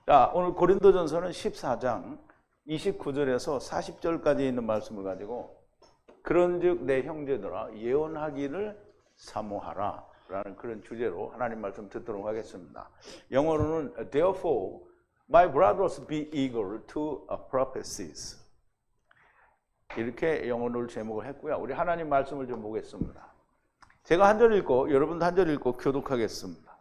자, 오늘 고린도전서는 14장 29절에서 40절까지 있는 말씀을 가지고 그런즉 내 형제들아 예언하기를 사모하라 라는 그런 주제로 하나님 말씀 듣도록 하겠습니다. 영어로는 Therefore my brothers be eager to prophecies, 이렇게 영어로 제목을 했고요. 우리 하나님 말씀을 좀 보겠습니다. 제가 한 절 읽고 여러분도 한 절 읽고 교독하겠습니다.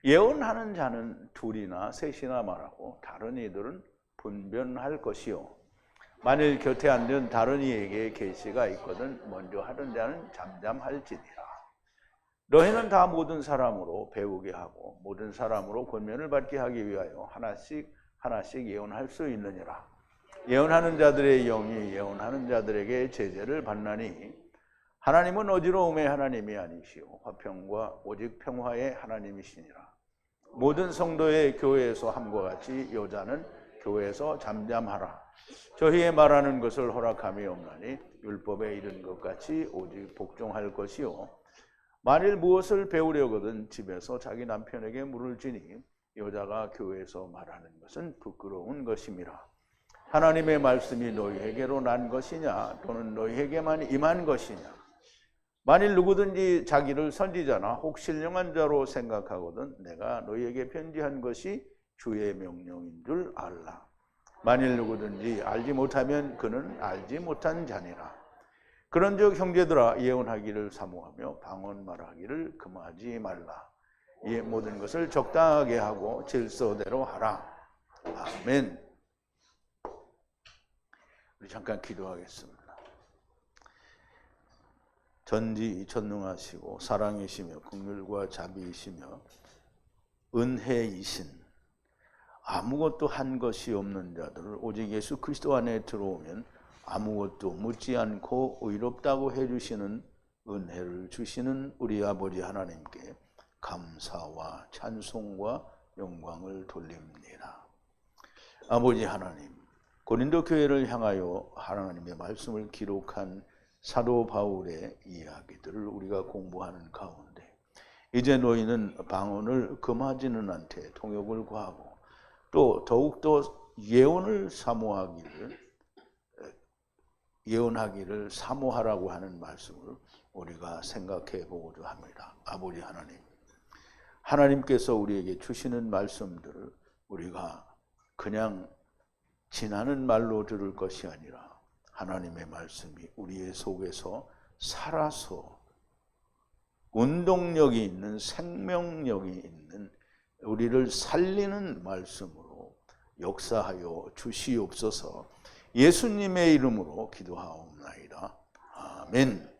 예언하는 자는 둘이나 셋이나 말하고 다른 이들은 분변할 것이요, 만일 곁에 앉은 다른 이에게 계시가 있거든 먼저 하던 자는 잠잠할지니라. 너희는 다 모든 사람으로 배우게 하고 모든 사람으로 권면을 받게 하기 위하여 하나씩 하나씩 예언할 수 있느니라. 예언하는 자들의 영이 예언하는 자들에게 제재를 받나니 하나님은 어지러움의 하나님이 아니시오 화평과 오직 평화의 하나님이시니라. 모든 성도의 교회에서 함과 같이 여자는 교회에서 잠잠하라. 저희의 말하는 것을 허락함이 없나니 율법에 이른 것 같이 오직 복종할 것이요, 만일 무엇을 배우려거든 집에서 자기 남편에게 물을 지니 여자가 교회에서 말하는 것은 부끄러운 것임이라. 하나님의 말씀이 너희에게로 난 것이냐 또는 너희에게만 임한 것이냐. 만일 누구든지 자기를 선지자나 혹 신령한 자로 생각하거든 내가 너희에게 편지한 것이 주의 명령인 줄 알라. 만일 누구든지 알지 못하면 그는 알지 못한 자니라. 그런즉 형제들아 예언하기를 사모하며 방언 말하기를 금하지 말라. 이 모든 것을 적당하게 하고 질서대로 하라. 아멘. 우리 잠깐 기도하겠습니다. 전지전능하시고 사랑이시며 긍휼과 자비이시며 은혜이신 아무것도 한 것이 없는 자들을 오직 예수 그리스도 안에 들어오면 아무것도 묻지 않고 의롭다고 해주시는 은혜를 주시는 우리 아버지 하나님께 감사와 찬송과 영광을 돌립니다. 아버지 하나님, 고린도 교회를 향하여 하나님의 말씀을 기록한 사도 바울의 이야기들을 우리가 공부하는 가운데 이제 너희는 방언을 금하지는 않되 통역을 구하고 또 더욱더 예언하기를 사모하라고 하는 말씀을 우리가 생각해 보고자 합니다. 아버지 하나님, 하나님께서 우리에게 주시는 말씀들을 우리가 그냥 지나는 말로 들을 것이 아니라 하나님의 말씀이 우리의 속에서 살아서 운동력이 있는 생명력이 있는 우리를 살리는 말씀으로 역사하여 주시옵소서. 예수님의 이름으로 기도하옵나이다. 아멘.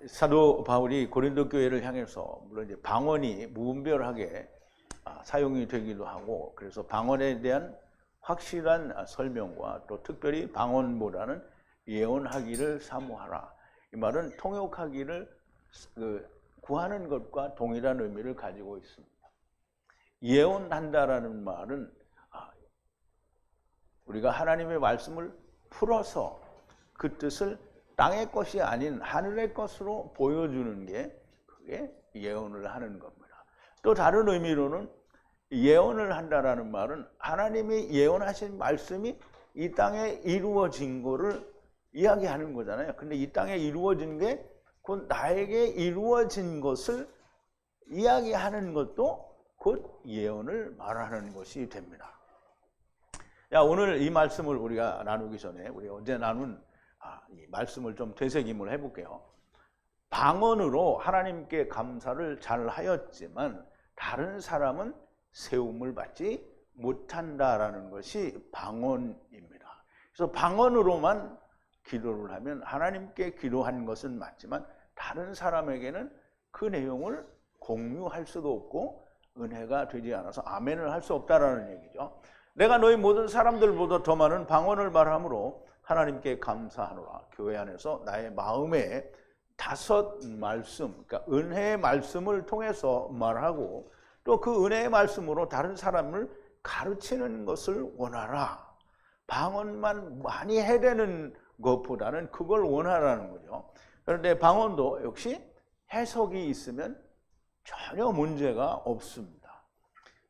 사도 바울이 고린도 교회를 향해서 물론 이제 방언이 무분별하게 사용이 되기도 하고, 그래서 방언에 대한 확실한 설명과 또 특별히 방언보다는 예언하기를 사모하라, 이 말은 통역하기를 구하는 것과 동일한 의미를 가지고 있습니다. 예언한다라는 말은 우리가 하나님의 말씀을 풀어서 그 뜻을 땅의 것이 아닌 하늘의 것으로 보여주는 게 그게 예언을 하는 겁니다. 또 다른 의미로는 예언을 한다라는 말은 하나님이 예언하신 말씀이 이 땅에 이루어진 거를 이야기하는 거잖아요. 근데 이 땅에 이루어진 게 곧 나에게 이루어진 것을 이야기하는 것도 곧 예언을 말하는 것이 됩니다. 오늘 이 말씀을 우리가 나누기 전에 우리 어제 나눈 이 말씀을 좀 되새김을 해볼게요. 방언으로 하나님께 감사를 잘 하였지만 다른 사람은 세움을 받지 못한다라는 것이 방언입니다. 그래서 방언으로만 기도를 하면 하나님께 기도한 것은 맞지만 다른 사람에게는 그 내용을 공유할 수도 없고 은혜가 되지 않아서 아멘을 할 수 없다라는 얘기죠. 내가 너희 모든 사람들보다 더 많은 방언을 말함으로 하나님께 감사하노라. 교회 안에서 나의 마음에 5 말씀, 그러니까 은혜의 말씀을 통해서 말하고 또 그 은혜의 말씀으로 다른 사람을 가르치는 것을 원하라. 방언만 많이 해대는 것보다는 그걸 원하라는 거죠. 그런데 방언도 역시 해석이 있으면 전혀 문제가 없습니다.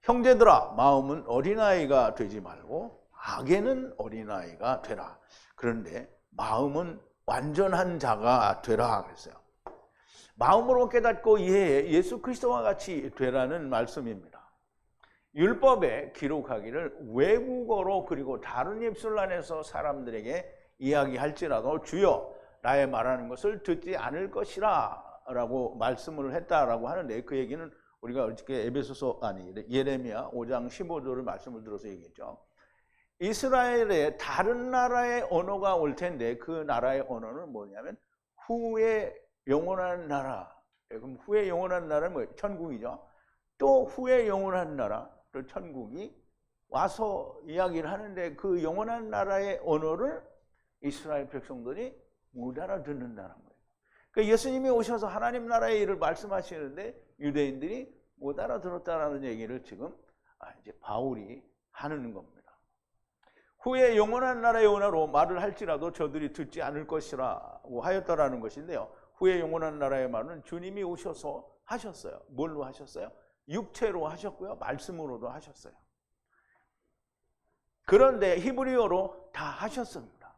형제들아, 마음은 어린아이가 되지 말고 악에는 어린아이가 되라. 그런데 마음은 완전한 자가 되라 그랬어요. 마음으로 깨닫고 이해해 예수 그리스도와 같이 되라는 말씀입니다. 율법에 기록하기를 외국어로 그리고 다른 입술 안에서 사람들에게 이야기할지라도 주여 나의 말하는 것을 듣지 않을 것이라 라고 말씀을 했다라고 하는데, 그 얘기는 우리가 어저께 예레미야 5장 15절을 말씀을 들어서 얘기했죠. 이스라엘의 다른 나라의 언어가 올 텐데 그 나라의 언어는 뭐냐면 후에 영원한 나라. 그럼 후에 영원한 나라는 뭐예요? 천국이죠. 또 후에 영원한 나라, 또 천국이 와서 이야기를 하는데 그 영원한 나라의 언어를 이스라엘 백성들이 못 알아듣는다는 거예요. 그러니까 예수님이 오셔서 하나님 나라의 일을 말씀하시는데 유대인들이 못 알아들었다라는 얘기를 지금 이제 바울이 하는 겁니다. 후에 영원한 나라의 언어로 말을 할지라도 저들이 듣지 않을 것이라고 하였다라는 것인데요. 후에 영원한 나라의 말은 주님이 오셔서 하셨어요. 뭘로 하셨어요? 육체로 하셨고요. 말씀으로도 하셨어요. 그런데 히브리어로 다 하셨습니다.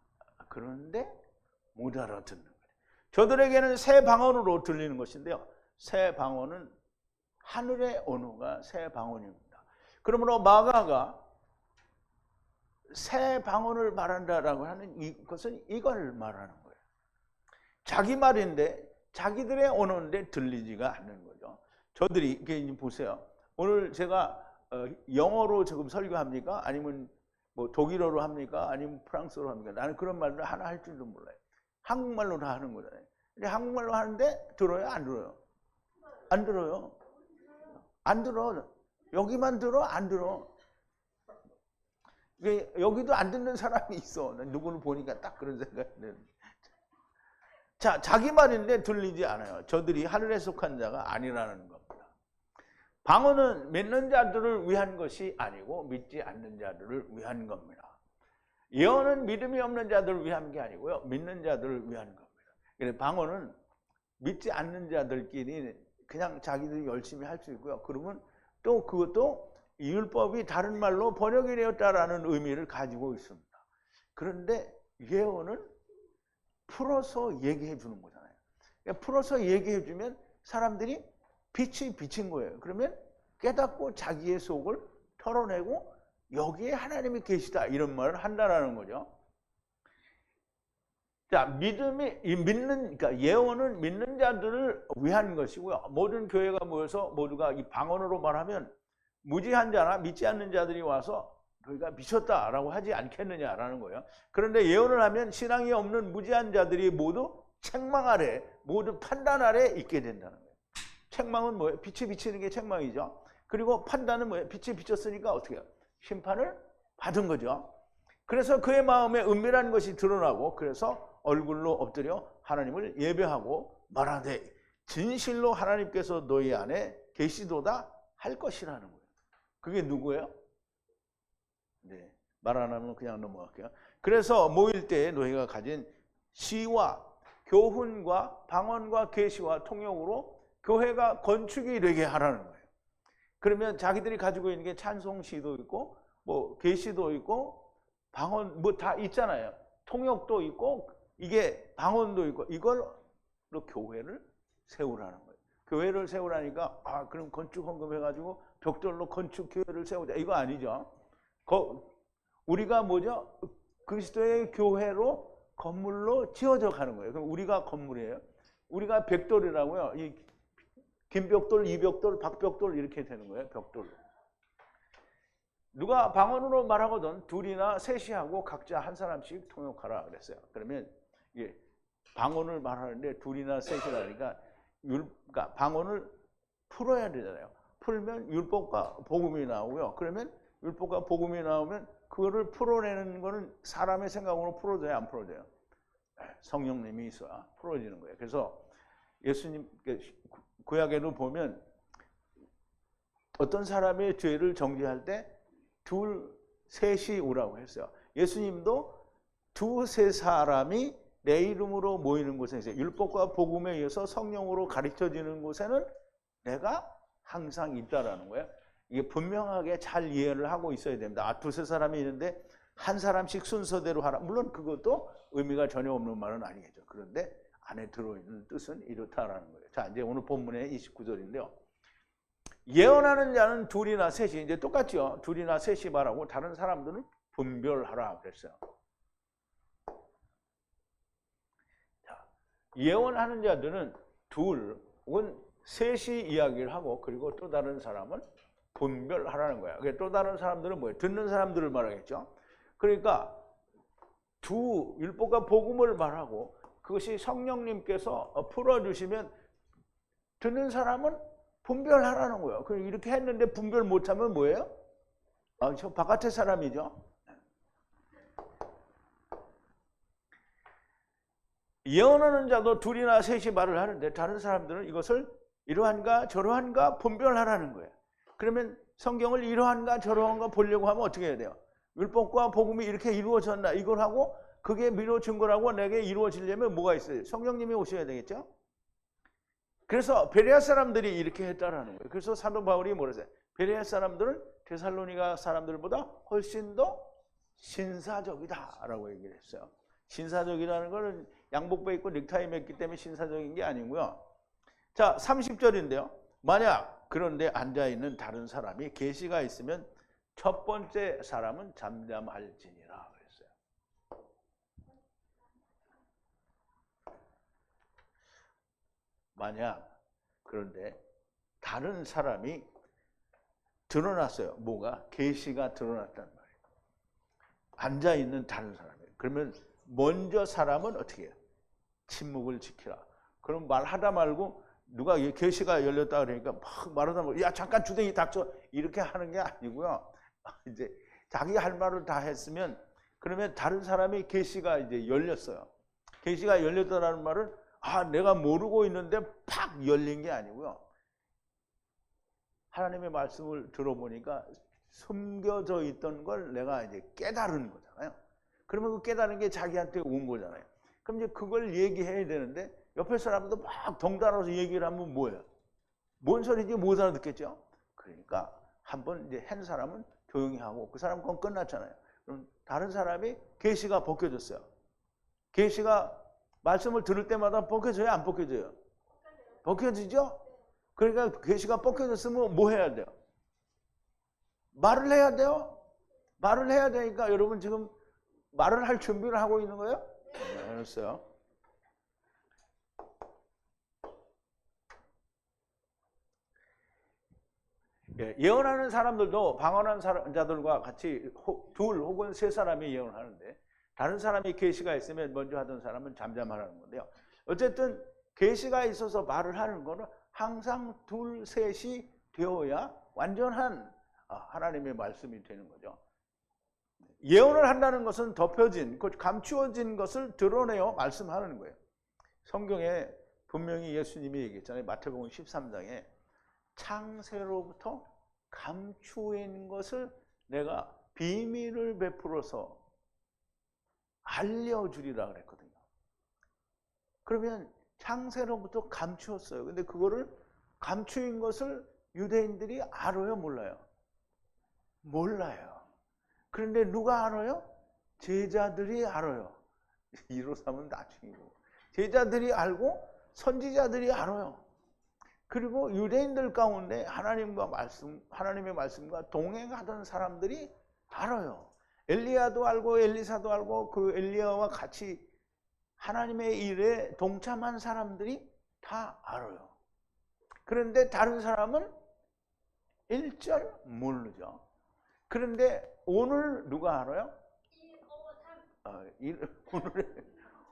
그런데 못 알아듣는 거예요. 저들에게는 새 방언으로 들리는 것인데요. 새 방언은 하늘의 언어가 새 방언입니다. 그러므로 마가가 새 방언을 말한다라고 하는 이것은 이걸 말하는 거예요. 자기 말인데 자기들의 언어인데 들리지가 않는 거죠. 저들이 이렇게 보세요. 오늘 제가 영어로 지금 설교합니까? 아니면 뭐 독일어로 합니까? 아니면 프랑스어로 합니까? 나는 그런 말을 하나 할 줄도 몰라요. 한국말로 다 하는 거잖아요. 근데 한국말로 하는데 들어요? 안 들어요? 안 들어요. 안 들어. 여기만 들어? 안 들어. 여기도 안 듣는 사람이 있어. 누구를 보니까 딱 그런 생각이 드는. 자, 자기 말인데 들리지 않아요. 저들이 하늘에 속한 자가 아니라는 겁니다. 방언은 믿는 자들을 위한 것이 아니고 믿지 않는 자들을 위한 겁니다. 예언은 믿음이 없는 자들을 위한 게 아니고요. 믿는 자들을 위한 겁니다. 그래서 방언은 믿지 않는 자들끼리 그냥 자기들이 열심히 할 수 있고요. 그러면 또 그것도 율법이 다른 말로 번역이 되었다라는 의미를 가지고 있습니다. 그런데 예언은 풀어서 얘기해 주는 거잖아요. 그러니까 풀어서 얘기해 주면 사람들이 빛이 비친 거예요. 그러면 깨닫고 자기의 속을 털어내고 여기에 하나님이 계시다 이런 말을 한다라는 거죠. 자, 그러니까 예언은 믿는 자들을 위한 것이고요. 모든 교회가 모여서 모두가 이 방언으로 말하면 무지한 자나 믿지 않는 자들이 와서 너희가 미쳤다라고 하지 않겠느냐라는 거예요. 그런데 예언을 하면 신앙이 없는 무지한 자들이 모두 책망 아래, 모두 판단 아래 있게 된다는 거예요. 책망은 뭐예요? 빛이 비치는 게 책망이죠. 그리고 판단은 뭐예요? 빛이 비쳤으니까 어떻게 해요? 심판을 받은 거죠. 그래서 그의 마음에 은밀한 것이 드러나고 그래서 얼굴로 엎드려 하나님을 예배하고 말하되 진실로 하나님께서 너희 안에 계시도다 할 것이라는 거예요. 그게 누구예요? 네, 말 안 하면 그냥 넘어갈게요. 그래서 모일 때에 너희가 가진 시와 교훈과 방언과 계시와 통역으로 교회가 건축이 되게 하라는 거예요. 그러면 자기들이 가지고 있는 게 찬송시도 있고 뭐 계시도 있고 방언 뭐 다 있잖아요. 통역도 있고 이게 방언도 있고 이걸로 교회를 세우라는 거예요. 교회를 세우라니까 그럼 건축 헌금해가지고 벽돌로 건축 교회를 세우자 이거 아니죠. 우리가 뭐죠? 그리스도의 교회로 건물로 지어져 가는 거예요. 그럼 우리가 건물이에요. 우리가 벽돌이라고요. 이 김벽돌, 이벽돌, 박벽돌 이렇게 되는 거예요. 벽돌. 누가 방언으로 말하거든 둘이나 셋이 하고 각자 한 사람씩 통역하라 그랬어요. 그러면 이게 방언을 말하는데 둘이나 셋이라니까 그러니까 방언을 풀어야 되잖아요. 풀면 율법과 복음이 나오고요. 그러면 율법과 복음이 나오면 그거를 풀어내는 거는 사람의 생각으로 풀어져야 안 풀어져요. 성령님이 있어야 풀어지는 거예요. 그래서 예수님 구약에도 보면 어떤 사람의 죄를 정죄할 때 둘, 셋이 오라고 했어요. 예수님도 두세 사람이 내 이름으로 모이는 곳에 이제 율법과 복음에 의해서 성령으로 가르쳐지는 곳에는 내가 항상 있다라는 거예요. 이게 분명하게 잘 이해를 하고 있어야 됩니다. 아, 두세 사람이 있는데 한 사람씩 순서대로 하라. 물론 그것도 의미가 전혀 없는 말은 아니겠죠. 그런데 안에 들어있는 뜻은 이렇다라는 거예요. 자, 이제 오늘 본문의 29절인데요. 예언하는 자는 둘이나 셋이, 이제 똑같죠. 둘이나 셋이 말하고 다른 사람들은 분별하라 그랬어요. 자, 예언하는 자들은 둘 혹은 셋이 이야기를 하고, 그리고 또 다른 사람은 분별하라는 거야. 또 다른 사람들은 뭐예요? 듣는 사람들을 말하겠죠. 그러니까 두 율법과 복음을 말하고 그것이 성령님께서 풀어주시면 듣는 사람은 분별하라는 거예요. 그럼 이렇게 했는데 분별 못하면 뭐예요? 아, 저 바깥의 사람이죠. 예언하는 자도 둘이나 셋이 말을 하는데 다른 사람들은 이것을 이러한가 저러한가 분별하라는 거예요. 그러면 성경을 이러한가 저러한가 보려고 하면 어떻게 해야 돼요? 율법과 복음이 이렇게 이루어졌나 이걸 하고 그게 미뤄진 거라고 내게 이루어지려면 뭐가 있어요? 성령님이 오셔야 되겠죠? 그래서 베레아 사람들이 이렇게 했다라는 거예요. 그래서 사도 바울이 뭐라 했어요? 베레아 사람들은 데살로니가 사람들보다 훨씬 더 신사적이다라고 얘기를 했어요. 신사적이라는 것은 양복배 입고 넥타이 맸기 때문에 신사적인 게 아니고요. 자, 30절인데요. 만약 그런데 앉아있는 다른 사람이 계시가 있으면 첫 번째 사람은 잠잠할지니라 그랬어요. 만약 그런데 다른 사람이 드러났어요. 뭐가? 계시가 드러났단 말이에요. 앉아있는 다른 사람이에요. 그러면 먼저 사람은 어떻게 해요? 침묵을 지키라. 그럼 말하다 말고 누가 계시가 열렸다 그러니까 막 말하다 말고 야 잠깐 주댕이 닥쳐 이렇게 하는 게 아니고요. 이제 자기 할 말을 다 했으면 그러면 다른 사람이 계시가 이제 열렸어요. 계시가 열렸다라는 말은 아 내가 모르고 있는데 팍 열린 게 아니고요. 하나님의 말씀을 들어보니까 숨겨져 있던 걸 내가 이제 깨달은 거잖아요. 그러면 그 깨달은 게 자기한테 온 거잖아요. 그럼 이제 그걸 얘기해야 되는데 옆에 사람도 막 덩달아서 얘기를 하면 뭐예요? 뭔 소리인지 못 알아듣겠죠? 그러니까 한번 이제 한 사람은 조용히 하고 그 사람 건 끝났잖아요. 그럼 다른 사람이 계시가 벗겨졌어요. 계시가 말씀을 들을 때마다 벗겨져요? 안 벗겨져요? 벗겨지죠? 그러니까 계시가 벗겨졌으면 뭐 해야 돼요? 말을 해야 돼요? 말을 해야 되니까 여러분 지금 말을 할 준비를 하고 있는 거예요? 네, 알았어요. 예언하는 사람들도 방언하는 자들과 같이 둘 혹은 세 사람이 예언하는데 다른 사람이 계시가 있으면 먼저 하던 사람은 잠잠하라는 건데요. 어쨌든 계시가 있어서 말을 하는 거는 항상 둘, 셋이 되어야 완전한 하나님의 말씀이 되는 거죠. 예언을 한다는 것은 덮여진, 감추어진 것을 드러내어 말씀하는 거예요. 성경에 분명히 예수님이 얘기했잖아요. 마태복음 13장에 창세로부터 감추인 것을 내가 비밀을 베풀어서 알려주리라 그랬거든요. 그러면 창세로부터 감추었어요. 근데 그거를 감추인 것을 유대인들이 알아요, 몰라요? 몰라요. 그런데 누가 알아요? 제자들이 알아요. 153은 나중이고. 제자들이 알고 선지자들이 알아요. 그리고 유대인들 가운데 하나님의 말씀과 동행하던 사람들이 알아요. 엘리야도 알고 엘리사도 알고 그 엘리야와 같이 하나님의 일에 동참한 사람들이 다 알아요. 그런데 다른 사람은 일절 모르죠. 그런데 오늘 누가 알아요?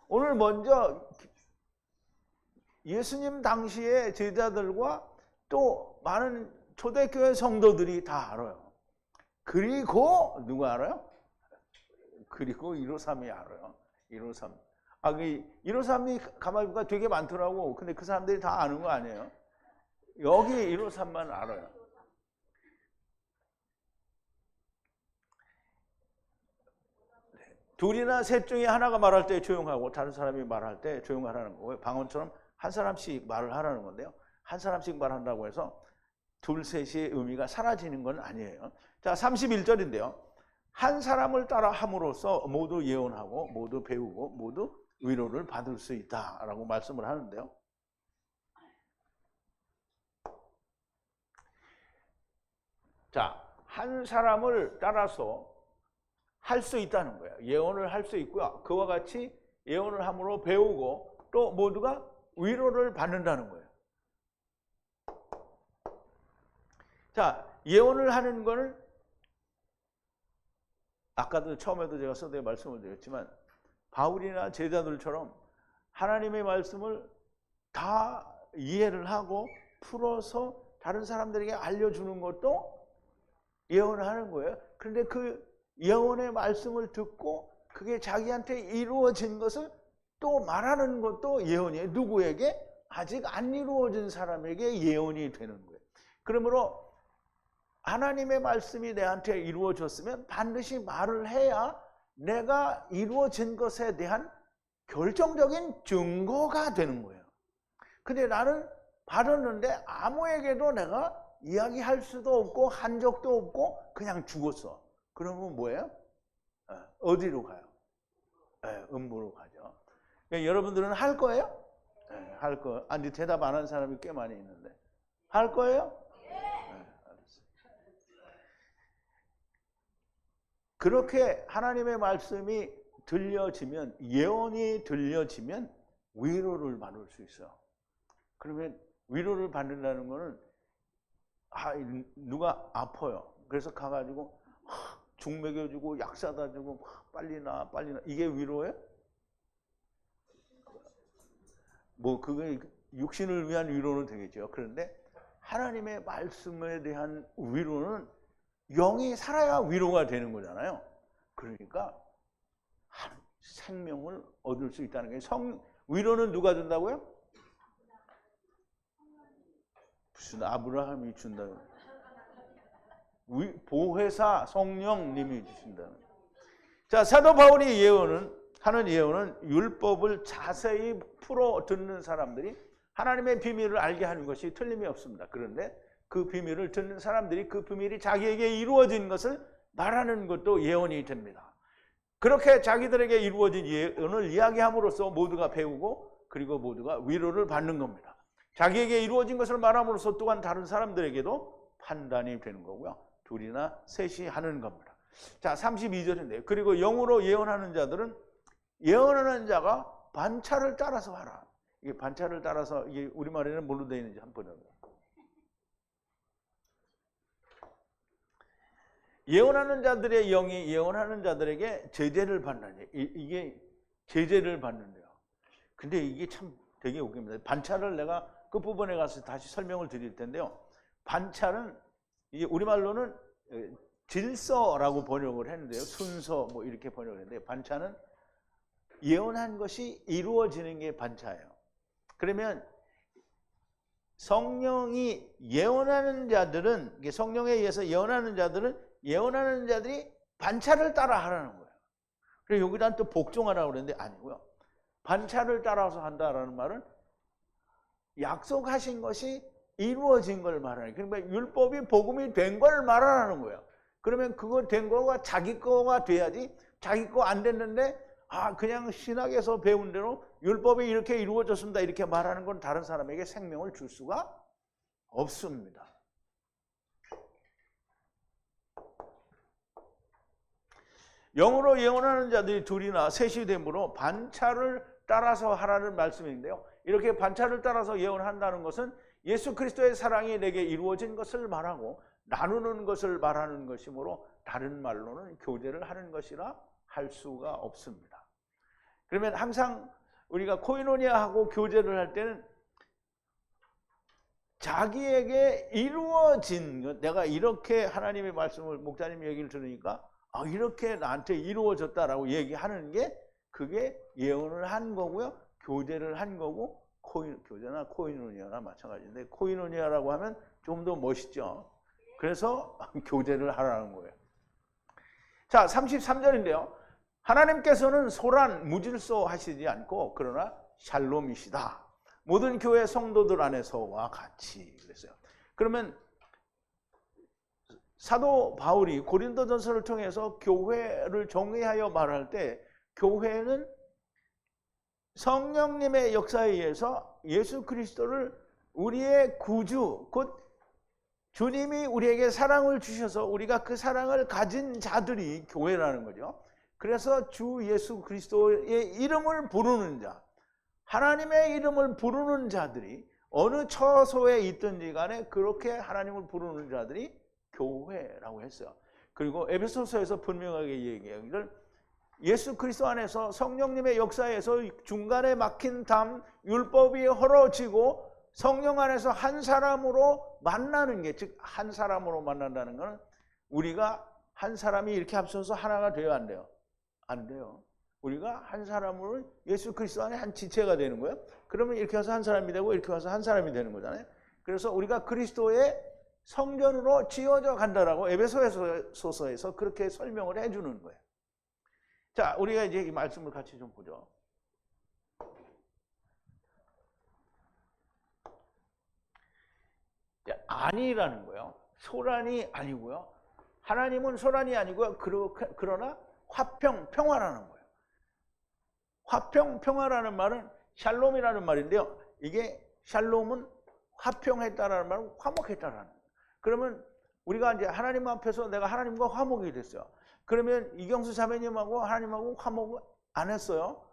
오늘 먼저 예수님 당시의 제자들과 또 많은 초대교회 성도들이 다 알아요. 그리고 누가 알아요? 그리고 153이 알아요. 153. 그 153이 가만히 보니까 되게 많더라고. 근데 그 사람들이 다 아는 거 아니에요? 여기 153만 알아요. 둘이나 셋 중에 하나가 말할 때 조용하고 다른 사람이 말할 때 조용하라는 거고요. 방언처럼 한 사람씩 말을 하라는 건데요. 한 사람씩 말한다고 해서 둘, 셋의 의미가 사라지는 건 아니에요. 자, 31절인데요. 한 사람을 따라 함으로써 모두 예언하고 모두 배우고 모두 위로를 받을 수 있다라고 말씀을 하는데요. 자, 한 사람을 따라서 할 수 있다는 거예요. 예언을 할 수 있고요. 그와 같이 예언을 함으로 배우고 또 모두가 위로를 받는다는 거예요. 자, 예언을 하는 거는 아까도 처음에도 제가 서두에 말씀을 드렸지만 바울이나 제자들처럼 하나님의 말씀을 다 이해를 하고 풀어서 다른 사람들에게 알려주는 것도 예언을 하는 거예요. 그런데 그 예언의 말씀을 듣고 그게 자기한테 이루어진 것을 또 말하는 것도 예언이에요. 누구에게? 아직 안 이루어진 사람에게 예언이 되는 거예요. 그러므로 하나님의 말씀이 내한테 이루어졌으면 반드시 말을 해야 내가 이루어진 것에 대한 결정적인 증거가 되는 거예요. 근데 나는 받았는데 아무에게도 내가 이야기할 수도 없고 한 적도 없고 그냥 죽었어. 그러면 뭐예요? 어디로 가요? 음부로 가죠. 그러니까 여러분들은 할 거예요? 할 거. 아니, 대답 안 한 사람이 꽤 많이 있는데. 할 거예요? 알았어요. 그렇게 하나님의 말씀이 들려지면, 예언이 들려지면 위로를 받을 수 있어요. 그러면 위로를 받는다는 거는 누가 아파요. 그래서 가가지고 죽 먹여주고 약 사다 주고 빨리 나 이게 위로예요? 뭐 그게 육신을 위한 위로는 되겠죠. 그런데 하나님의 말씀에 대한 위로는 영이 살아야 위로가 되는 거잖아요. 그러니까 생명을 얻을 수 있다는 게 위로는 누가 준다고요? 무슨 아브라함이 준다고? 보혜사 성령님이 주신다는. 자, 사도 바울이 하는 예언은 율법을 자세히 풀어 듣는 사람들이 하나님의 비밀을 알게 하는 것이 틀림이 없습니다. 그런데 그 비밀을 듣는 사람들이 그 비밀이 자기에게 이루어진 것을 말하는 것도 예언이 됩니다. 그렇게 자기들에게 이루어진 예언을 이야기함으로써 모두가 배우고 그리고 모두가 위로를 받는 겁니다. 자기에게 이루어진 것을 말함으로써 또한 다른 사람들에게도 판단이 되는 거고요. 둘이나 셋이 하는 겁니다. 자, 32절인데요. 그리고 영으로 예언하는 자들은 예언하는 자가 반차를 따라서 하라. 이게 반차를 따라서 이게 우리말에는 뭘로 되어 있는지 한번 보자. 예언하는 자들의 영이 예언하는 자들에게 제재를 받는, 이게 제재를 받는데요. 근데 이게 참 되게 웃깁니다. 반차를 내가 끝부분에 가서 다시 설명을 드릴 텐데요. 반차는 이게 우리말로는 질서라고 번역을 했는데요. 순서 뭐 이렇게 번역을 했는데 반차는 예언한 것이 이루어지는 게 반차예요. 그러면 성령이 예언하는 자들은, 성령에 의해서 예언하는 자들은 예언하는 자들이 반차를 따라 하라는 거예요. 그리고 여기다 또 복종하라고 그러는데 아니고요. 반차를 따라서 한다라는 말은 약속하신 것이 이루어진 걸 말하는 거예요. 그러니까 율법이 복음이 된 걸 말하는 거예요. 그러면 그거 된 거가 자기 거가 돼야지, 자기 거 안 됐는데 그냥 신학에서 배운 대로 율법이 이렇게 이루어졌습니다 이렇게 말하는 건 다른 사람에게 생명을 줄 수가 없습니다. 영으로 예언하는 자들이 둘이나 셋이 되므로 반차를 따라서 하라는 말씀인데요. 이렇게 반차를 따라서 예언한다는 것은 예수 그리스도의 사랑이 내게 이루어진 것을 말하고 나누는 것을 말하는 것이므로 다른 말로는 교제를 하는 것이라 할 수가 없습니다. 그러면 항상 우리가 코이노니아하고 교제를 할 때는 자기에게 이루어진 것, 내가 이렇게 하나님의 말씀을 목사님 얘기를 들으니까 이렇게 나한테 이루어졌다라고 얘기하는 게 그게 예언을 한 거고요. 교제를 한 거고 교제나 코이노니아나 마찬가지인데 코이노니아라고 하면 좀 더 멋있죠. 그래서 교제를 하라는 거예요. 자, 33절인데요. 하나님께서는 소란, 무질서 하시지 않고 그러나 샬롬이시다. 모든 교회 성도들 안에서와 같이 그랬어요. 그러면 사도 바울이 고린도전서를 통해서 교회를 정의하여 말할 때 교회는 성령님의 역사에 의해서 예수 그리스도를 우리의 구주, 곧 주님이 우리에게 사랑을 주셔서 우리가 그 사랑을 가진 자들이 교회라는 거죠. 그래서 주 예수 그리스도의 이름을 부르는 자, 하나님의 이름을 부르는 자들이 어느 처소에 있든지 간에 그렇게 하나님을 부르는 자들이 교회라고 했어요. 그리고 에베소서에서 분명하게 얘기하기를 예수 그리스도 안에서 성령님의 역사에서 중간에 막힌 담, 율법이 헐어지고 성령 안에서 한 사람으로 만나는 게, 즉 한 사람으로 만난다는 것은 우리가 한 사람이 이렇게 합쳐서 하나가 돼요, 안 돼요? 안 돼요. 우리가 한 사람으로 예수 그리스도 안에 한 지체가 되는 거예요. 그러면 이렇게 와서 한 사람이 되고 이렇게 와서 한 사람이 되는 거잖아요. 그래서 우리가 그리스도의 성전으로 지어져 간다라고 에베소서에서 그렇게 설명을 해주는 거예요. 자, 우리가 이제 이 말씀을 같이 좀 보죠. 아니라는 거예요. 소란이 아니고요. 하나님은 소란이 아니고요. 그러나 화평, 평화라는 거예요. 화평, 평화라는 말은 샬롬이라는 말인데요. 이게 샬롬은 화평했다라는 말은 화목했다라는 거예요. 그러면 우리가 이제 하나님 앞에서 내가 하나님과 화목이 됐어요. 그러면 이경수 자매님하고 하나님하고 화목을 안 했어요.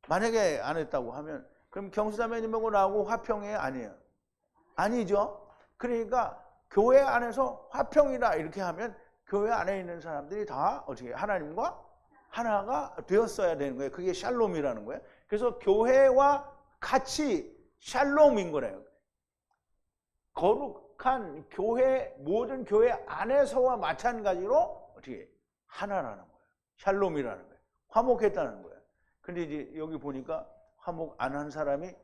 만약에 안 했다고 하면 그럼 경수 자매님하고 나하고 화평이 아니에요. 아니죠. 그러니까 교회 안에서 화평이다 이렇게 하면 교회 안에 있는 사람들이 다 어떻게 하나님과 하나가 되었어야 되는 거예요. 그게 샬롬이라는 거예요. 그래서 교회와 같이 샬롬인 거래요. 거룩한 교회, 모든 교회 안에서와 마찬가지로 어떻게 하나라는 거예요. 샬롬이라는 거예요. 화목했다는 거예요. 근데 이제 여기 보니까 화목 안 한 사람이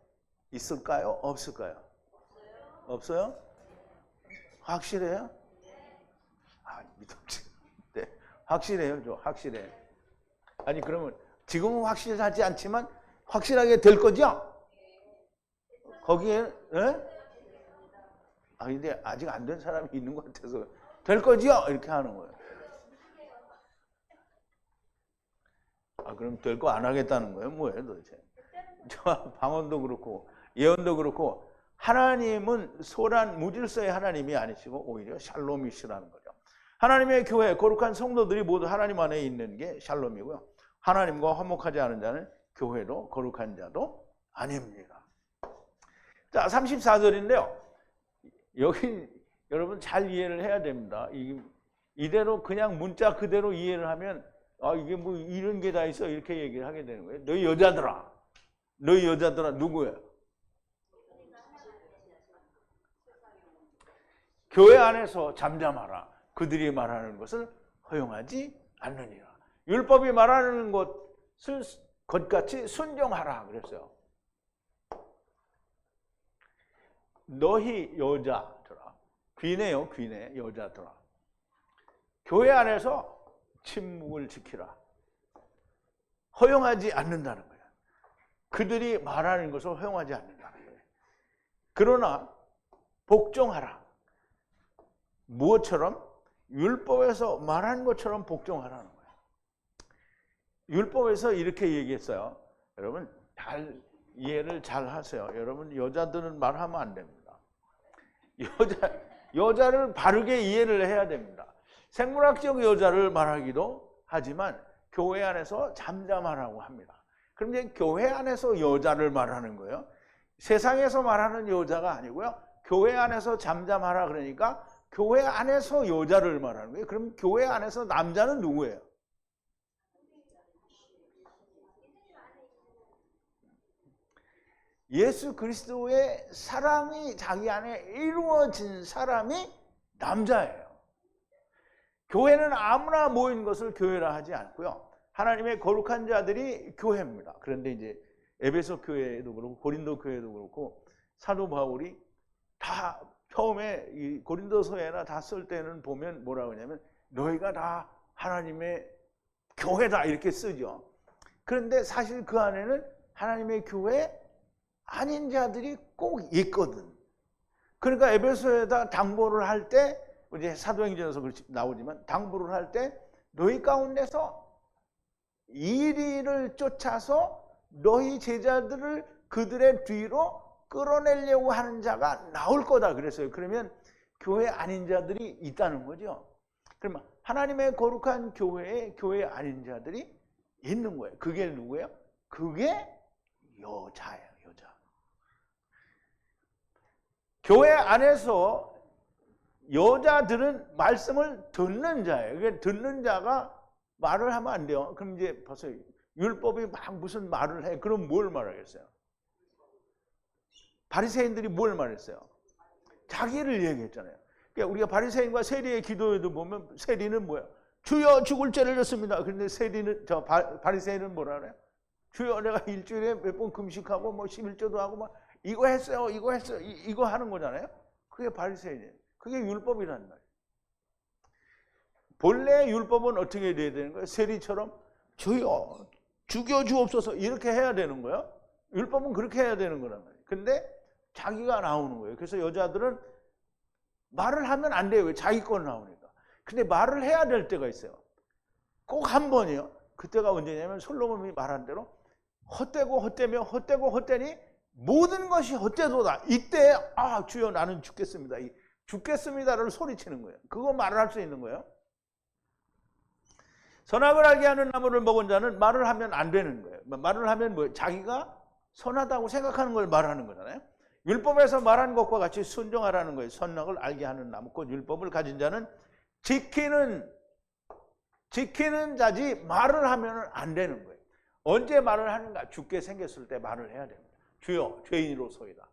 있을까요? 없을까요? 없어요? 확실해요? 아, 믿음지. 네. 확실해요. 저 확실해. 아니 그러면 지금은 확실하지 않지만 확실하게 될 거죠? 거기에 예? 아 근데 아직 안 된 사람이 있는 것 같아서 될 거죠? 이렇게 하는 거예요. 아 그럼 될 거 안 하겠다는 거예요? 뭐예요 도대체? 저 방언도 그렇고 예언도 그렇고 하나님은 소란 무질서의 하나님이 아니시고 오히려 샬롬이시라는 거죠. 하나님의 교회 거룩한 성도들이 모두 하나님 안에 있는 게 샬롬이고요. 하나님과 화목하지 않은 자는 교회도 거룩한 자도 아닙니다. 자 34절인데요. 여기 여러분 잘 이해를 해야 됩니다. 이대로 그냥 문자 그대로 이해를 하면 아 이게 뭐 이런 게 다 있어 이렇게 얘기를 하게 되는 거예요. 너희 여자들아 누구예요? 교회 안에서 잠잠하라. 그들이 말하는 것을 허용하지 않느니라. 율법이 말하는 것을 것같이 순종하라 그랬어요. 너희 여자들아, 귀내요 귀내 여자들아. 교회 안에서 침묵을 지키라. 허용하지 않는다는 거예요. 그들이 말하는 것을 허용하지 않는다는 거예요. 그러나 복종하라. 무엇처럼? 율법에서 말한 것처럼 복종하라는 거예요. 율법에서 이렇게 얘기했어요. 여러분 잘 이해를 잘 하세요. 여러분 여자들은 말하면 안 됩니다. 여자를 바르게 이해를 해야 됩니다. 생물학적 여자를 말하기도 하지만 교회 안에서 잠잠하라고 합니다. 그럼 이제 교회 안에서 여자를 말하는 거예요. 세상에서 말하는 여자가 아니고요. 교회 안에서 잠잠하라 그러니까 교회 안에서 여자를 말하는 거예요. 그럼 교회 안에서 남자는 누구예요? 예수 그리스도의 사랑이 자기 안에 이루어진 사람이 남자예요. 교회는 아무나 모인 것을 교회라 하지 않고요. 하나님의 거룩한 자들이 교회입니다. 그런데 이제 에베소 교회도 그렇고 고린도 교회도 그렇고 사도 바울이 다 처음에 이 고린도서에나 다 쓸 때는 보면 뭐라고 하냐면 너희가 다 하나님의 교회다 이렇게 쓰죠. 그런데 사실 그 안에는 하나님의 교회 아닌 자들이 꼭 있거든. 그러니까 에베소에다 당부를 할 때, 이제 사도행전에서 나오지만 당부를 할 때 너희 가운데서 이리를 쫓아서 너희 제자들을 그들의 뒤로 끌어내려고 하는 자가 나올 거다 그랬어요. 그러면 교회 아닌 자들이 있다는 거죠. 그러면 하나님의 거룩한 교회에 교회 아닌 자들이 있는 거예요. 그게 누구예요? 그게 여자예요. 여자. 교회 안에서 여자들은 말씀을 듣는 자예요. 그게 듣는 자가 말을 하면 안 돼요. 그럼 이제 벌써 율법이 막 무슨 말을 해. 그럼 뭘 말하겠어요? 바리새인들이 뭘 말했어요? 자기를 얘기했잖아요. 그러니까 우리가 바리새인과 세리의 기도에도 보면 세리는 뭐야? 주여 죽을 죄를 졌습니다. 그런데 세리는 바리새인은 뭐라 그래요? 주여 내가 일주일에 몇 번 금식하고 뭐 11조도 하고 막 이거 했어요. 이거 하는 거잖아요. 그게 바리새인이에요. 그게 율법이란 말이에요. 본래 율법은 어떻게 돼야 되는 거예요? 세리처럼 주여 죽여 주옵소서 이렇게 해야 되는 거예요. 율법은 그렇게 해야 되는 거란 말이에요. 근데 자기가 나오는 거예요. 그래서 여자들은 말을 하면 안 돼요. 자기 건 나오니까. 근데 말을 해야 될 때가 있어요. 꼭 한 번이요. 그때가 언제냐면 솔로몬이 말한 대로 헛되고 헛되며 헛되고 헛되니 모든 것이 헛되도다. 이때 아 주여 나는 죽겠습니다. 이 죽겠습니다를 소리치는 거예요. 그거 말을 할 수 있는 거예요. 선악을 알게 하는 나무를 먹은 자는 말을 하면 안 되는 거예요. 말을 하면 뭐 자기가 선하다고 생각하는 걸 말하는 거잖아요. 율법에서 말한 것과 같이 순종하라는 거예요. 선악을 알게 하는 나무 곧 율법을 가진 자는 지키는 자지 말을 하면 안 되는 거예요. 언제 말을 하는가? 죽게 생겼을 때 말을 해야 됩니다. 주여 죄인으로소이다.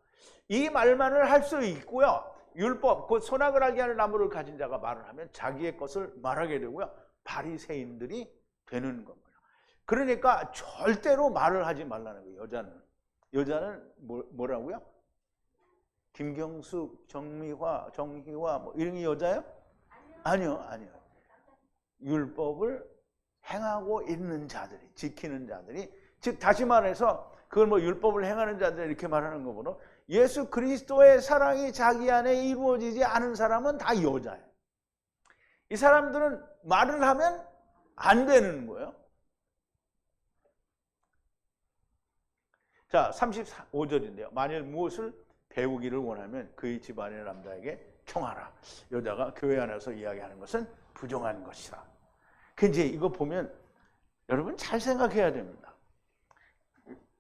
이 말만을 할 수 있고요. 율법 곧 선악을 알게 하는 나무를 가진 자가 말을 하면 자기의 것을 말하게 되고요. 바리새인들이 되는 겁니다. 그러니까 절대로 말을 하지 말라는 거예요. 여자는 뭐라고요? 김경숙, 정희화 뭐 이런 게 여자예요? 아니요. 율법을 행하고 있는 자들이, 지키는 자들이, 즉 다시 말해서 그걸 뭐 율법을 행하는 자들 이렇게 말하는 것보다 예수 그리스도의 사랑이 자기 안에 이루어지지 않은 사람은 다 여자예요. 이 사람들은 말을 하면 안 되는 거예요. 자, 35절인데요. 만일 무엇을 배우기를 원하면 그의 집안의 남자에게 청하라. 여자가 교회 안에서 이야기하는 것은 부정한 것이라. 그 이제 이거 보면 여러분 잘 생각해야 됩니다.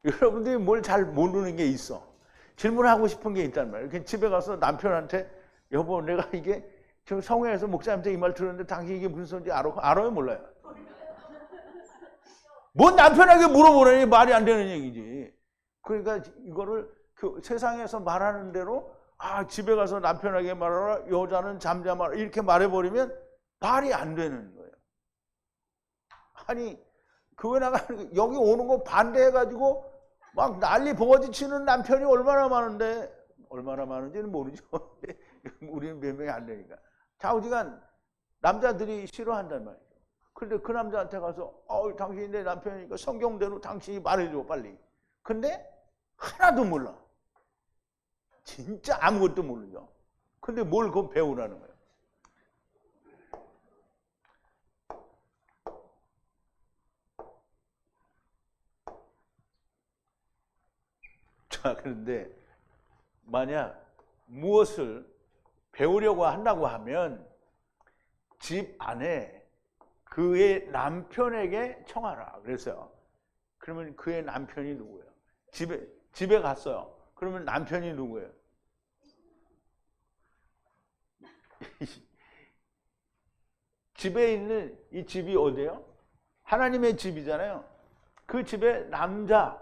여러분들이 뭘 잘 모르는 게 있어. 질문하고 싶은 게 있단 말이에요. 집에 가서 남편한테 여보 내가 이게 지금 성회에서 목사님한테 이 말 들었는데 당신 이게 무슨 소리인지 알아요? 몰라요? 뭔 남편에게 물어보라니 말이 안 되는 얘기지. 그러니까 이거를 세상에서 말하는 대로 집에 가서 남편에게 말하라 여자는 잠잠하라 이렇게 말해버리면 말이 안 되는 거예요. 아니 교회 나가는 여기 오는 거 반대해가지고 막 난리 버거지 치는 남편이 얼마나 많은데 얼마나 많은지는 모르죠. 우리는 몇 명이 안 되니까. 좌우지간 남자들이 싫어한단 말이에요. 그런데 그 남자한테 가서 당신이 내 남편이니까 성경대로 당신이 말해줘 빨리. 근데 하나도 몰라. 진짜 아무것도 모르죠. 근데 뭘 그거 배우라는 거예요. 자, 그런데 만약 무엇을 배우려고 한다고 하면 집 안에 그의 남편에게 청하라 그랬어요. 그러면 그의 남편이 누구예요? 집에 갔어요. 그러면 남편이 누구예요? 집에 있는 이 집이 어디예요? 하나님의 집이잖아요. 그 집에 남자,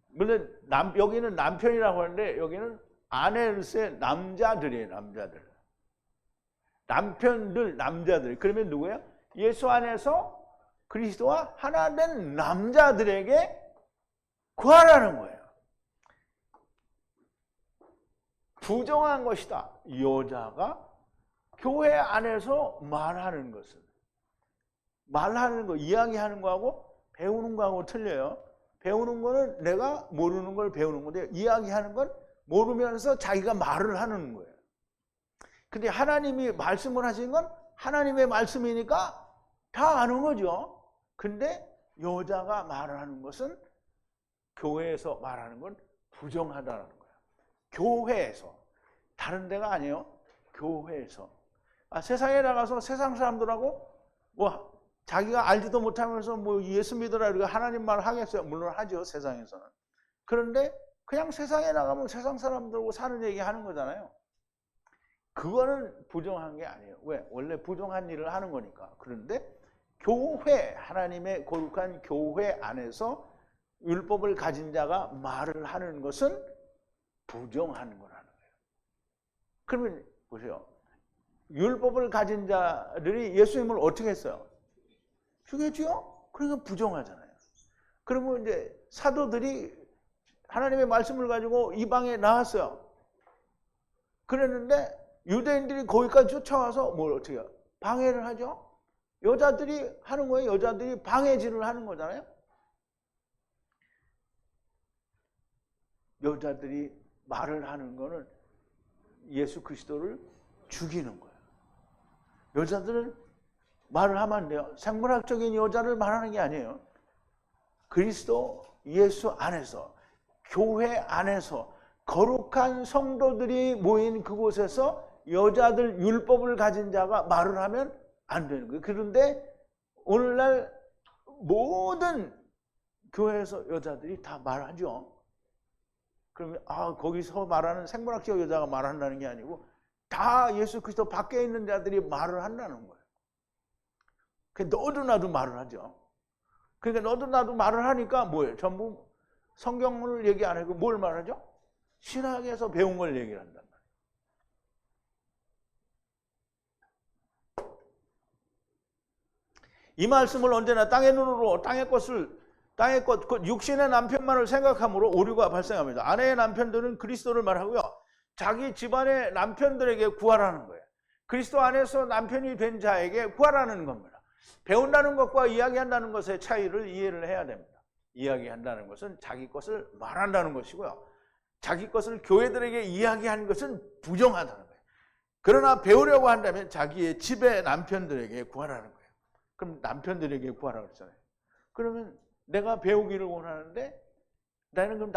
물론 여기는 남편이라고 하는데 여기는 아내일세 남자들이에요. 남편들, 남자들. 그러면 누구예요? 예수 안에서 그리스도와 하나 된 남자들에게 구하라는 거예요. 부정한 것이다. 여자가 교회 안에서 말하는 것은 말하는 거, 이야기하는 거하고 배우는 거하고 틀려요. 배우는 거는 내가 모르는 걸 배우는 건데, 이야기하는 건 모르면서 자기가 말을 하는 거예요. 근데 하나님이 말씀을 하신 건 하나님의 말씀이니까 다 아는 거죠. 근데 여자가 말하는 것은, 교회에서 말하는 건 부정하다는 거예요. 교회에서. 다른 데가 아니에요. 교회에서. 세상에 나가서 세상 사람들하고 뭐 자기가 알지도 못하면서 뭐 예수 믿으라 이러고 하나님 말 하겠어요? 물론 하죠, 세상에서는. 그런데 그냥 세상에 나가면 세상 사람들하고 사는 얘기 하는 거잖아요. 그거는 부정한 게 아니에요. 왜? 원래 부정한 일을 하는 거니까. 그런데 교회, 하나님의 거룩한 교회 안에서 율법을 가진 자가 말을 하는 것은 부정하는 거라는 거예요. 그러면 보세요. 율법을 가진 자들이 예수님을 어떻게 했어요? 죽였죠? 그러니까 부정하잖아요. 그러면 이제 사도들이 하나님의 말씀을 가지고 이방에 나왔어요. 그랬는데 유대인들이 거기까지 쫓아와서 뭘 어떻게 해요? 방해를 하죠? 여자들이 하는 거예요. 여자들이 방해질을 하는 거잖아요. 여자들이 말을 하는 거는 예수 그리스도를 죽이는 거예요. 여자들은 말을 하면 안 돼요. 생물학적인 여자를 말하는 게 아니에요. 그리스도 예수 안에서, 교회 안에서 거룩한 성도들이 모인 그곳에서 여자들, 율법을 가진 자가 말을 하면 안 되는 거예요. 그런데 오늘날 모든 교회에서 여자들이 다 말하죠. 그러면 거기서 말하는 생물학적 여자가 말한다는 게 아니고 다 예수 그리스도 밖에 있는 자들이 말을 한다는 거예요. 너도 나도 말을 하죠. 그러니까 너도 나도 말을 하니까 뭐예요? 전부 성경을 얘기 안 하고 뭘 말하죠? 신학에서 배운 걸 얘기를 한단 말이에요. 이 말씀을 언제나 땅의 눈으로 땅의 것, 육신의 남편만을 생각함으로 오류가 발생합니다. 아내의 남편들은 그리스도를 말하고요. 자기 집안의 남편들에게 구하라는 거예요. 그리스도 안에서 남편이 된 자에게 구하라는 겁니다. 배운다는 것과 이야기한다는 것의 차이를 이해를 해야 됩니다. 이야기한다는 것은 자기 것을 말한다는 것이고요. 자기 것을 교회들에게 이야기하는 것은 부정하다는 거예요. 그러나 배우려고 한다면 자기의 집의 남편들에게 구하라는 거예요. 그럼 남편들에게 구하라고 했잖아요. 그러면 내가 배우기를 원하는데 나는 그럼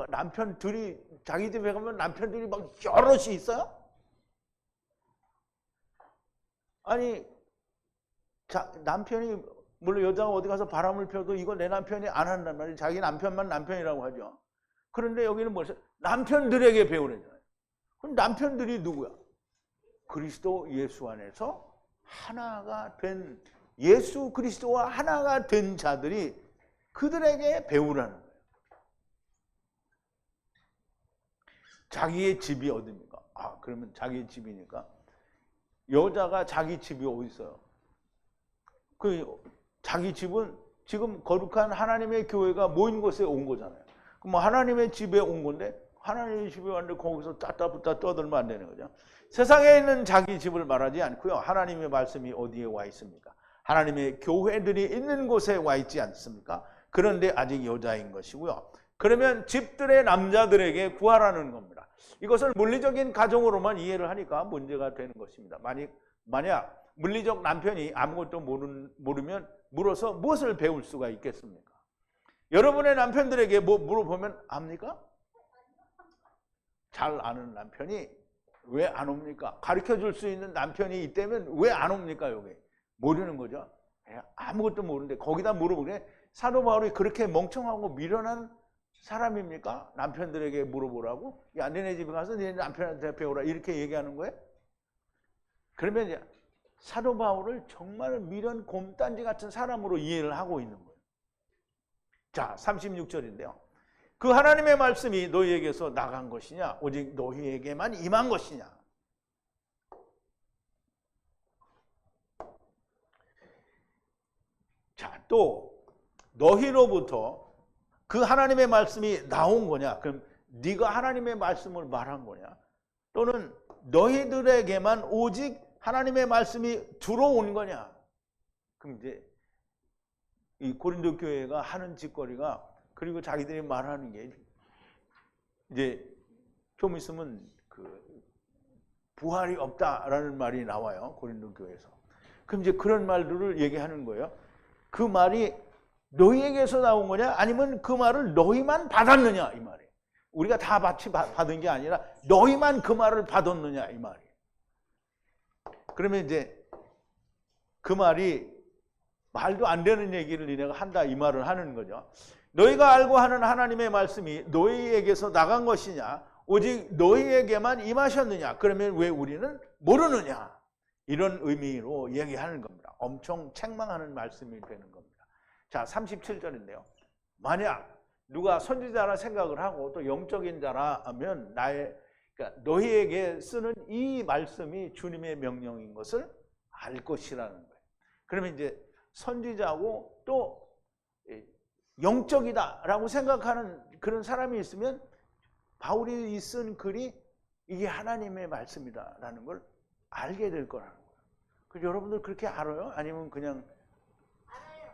남편들이 자기 집에 가면 남편들이 막 여럿이 있어요? 아니 남편이 물론 여자가 어디 가서 바람을 펴도 이거 내 남편이 안 한단 말이에요. 자기 남편만 남편이라고 하죠. 그런데 여기는 뭐죠? 남편들에게 배우래잖아요. 그럼 남편들이 누구야? 그리스도 예수 안에서 하나가 된, 예수 그리스도와 하나가 된 자들이 그들에게 배우라는 거예요. 자기의 집이 어디입니까? 그러면 자기의 집이니까 여자가 자기 집이 어디 있어요? 자기 집은 지금 거룩한 하나님의 교회가 모인 곳에 온 거잖아요. 그럼 뭐 하나님의 집에 온 건데 하나님의 집에 왔는데 거기서 따따붙다 떠들면 안 되는 거죠. 세상에 있는 자기 집을 말하지 않고요. 하나님의 말씀이 어디에 와 있습니까? 하나님의 교회들이 있는 곳에 와 있지 않습니까? 그런데 아직 여자인 것이고요. 그러면 집들의 남자들에게 구하라는 겁니다. 이것을 물리적인 가정으로만 이해를 하니까 문제가 되는 것입니다. 만약 물리적 남편이 아무것도 모르면 물어서 무엇을 배울 수가 있겠습니까? 여러분의 남편들에게 뭐 물어보면 압니까? 잘 아는 남편이 왜 안 옵니까? 가르쳐줄 수 있는 남편이 있다면 왜 안 옵니까? 여기 모르는 거죠. 아무것도 모르는데 거기다 물어보게. 사도 바울이 그렇게 멍청하고 미련한 사람입니까? 남편들에게 물어보라고? 야, 너네 집에 가서 네 남편한테 배우라 이렇게 얘기하는 거예요? 그러면 이제 사도 바울을 정말 미련 곰단지 같은 사람으로 이해를 하고 있는 거예요. 자, 36절인데요. 그 하나님의 말씀이 너희에게서 나간 것이냐? 오직 너희에게만 임한 것이냐? 자, 또 너희로부터 그 하나님의 말씀이 나온 거냐? 그럼 네가 하나님의 말씀을 말한 거냐? 또는 너희들에게만 오직 하나님의 말씀이 들어온 거냐? 그럼 이제 이 고린도 교회가 하는 짓거리가, 그리고 자기들이 말하는 게 이제 좀 있으면 그 부활이 없다라는 말이 나와요, 고린도 교회에서. 그럼 이제 그런 말들을 얘기하는 거예요. 그 말이 너희에게서 나온 거냐, 아니면 그 말을 너희만 받았느냐, 이 말이에요. 우리가 다 받은 게 아니라 너희만 그 말을 받았느냐, 이 말이에요. 그러면 이제 그 말이 말도 안 되는 얘기를 니네가 한다, 이 말을 하는 거죠. 너희가 알고 하는 하나님의 말씀이 너희에게서 나간 것이냐, 오직 너희에게만 임하셨느냐, 그러면 왜 우리는 모르느냐, 이런 의미로 얘기하는 겁니다. 엄청 책망하는 말씀이 되는 겁니다. 자, 37절인데요. 만약 누가 선지자라 생각을 하고 또 영적인 자라면 그러니까 너희에게 쓰는 이 말씀이 주님의 명령인 것을 알 것이라는 거예요. 그러면 이제 선지자고 또 영적이다라고 생각하는 그런 사람이 있으면 바울이 쓴 글이 이게 하나님의 말씀이다라는 걸 알게 될 거라는 거예요. 그래서 여러분들 그렇게 알아요? 아니면 그냥 알아요?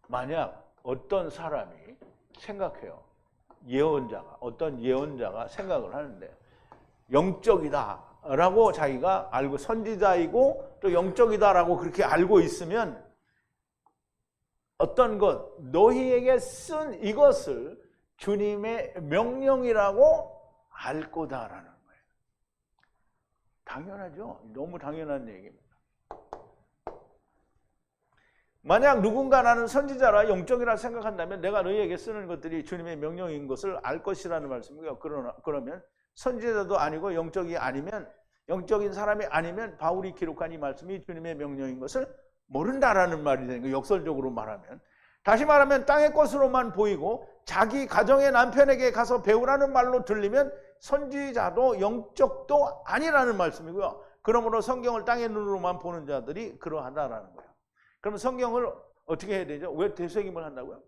만약 어떤 사람이 생각해요. 어떤 예언자가 생각을 하는데 영적이다라고 자기가 알고, 선지자이고 또 영적이다라고 그렇게 알고 있으면 어떤 것, 너희에게 쓴 이것을 주님의 명령이라고 알 거다라는 거예요. 당연하죠. 너무 당연한 얘기입니다. 만약 누군가 나는 선지자라 영적이라 생각한다면 내가 너희에게 쓰는 것들이 주님의 명령인 것을 알 것이라는 말씀이고요. 그러면 선지자도 아니고 영적인 사람이 아니면 바울이 기록한 이 말씀이 주님의 명령인 것을 모른다라는 말이 되는 거예요. 역설적으로 말하면. 다시 말하면 땅의 것으로만 보이고 자기 가정의 남편에게 가서 배우라는 말로 들리면 선지자도 영적도 아니라는 말씀이고요. 그러므로 성경을 땅의 눈으로만 보는 자들이 그러하다라는 거예요. 그럼 성경을 어떻게 해야 되죠? 왜 되새김을 한다고요?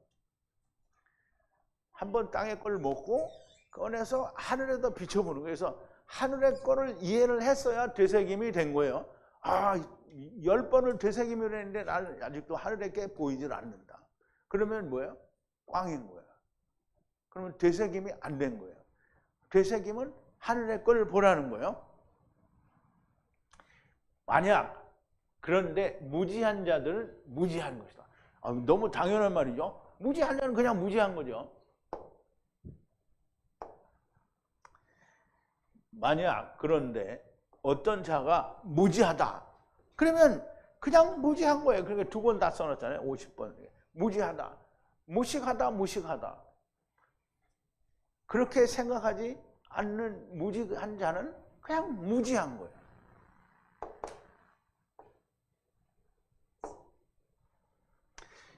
한번 땅의 걸 먹고 꺼내서 하늘에다 비춰보는 거예요. 그래서 하늘의 거를 이해를 했어야 되새김이 된 거예요. 10번을 되새김을 했는데 나는 아직도 하늘의 게 보이질 않는다. 그러면 뭐예요? 꽝인 거예요. 그러면 되새김이 안 된 거예요. 되새김은 하늘의 걸 보라는 거예요. 만약 그런데 무지한 자들은 무지한 것이다. 너무 당연한 말이죠. 무지한 자는 그냥 무지한 거죠. 만약 그런데 어떤 자가 무지하다. 그러면 그냥 무지한 거예요. 그러니까 2번 다 써놨잖아요. 50번. 무지하다. 무식하다. 그렇게 생각하지 않는 무지한 자는 그냥 무지한 거예요.